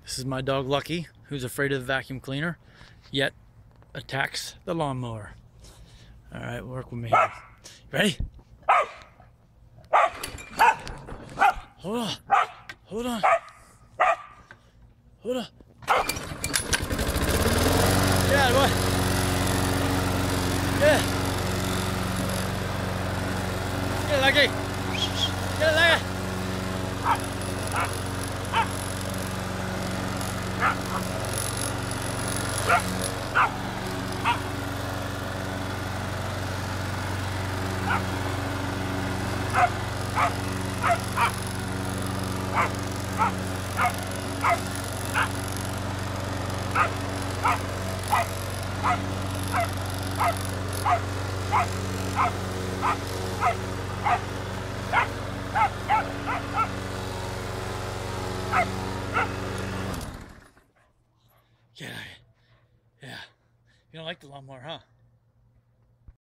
This is my dog Lucky, who's afraid of the vacuum cleaner, yet attacks the lawnmower. All right, work with me here. Ready? Hold on. Hold on. Hold on. Yeah, boy. Yeah. Get it, Lucky. Get it, Lucky. Yeah. You don't like the lawnmower, huh?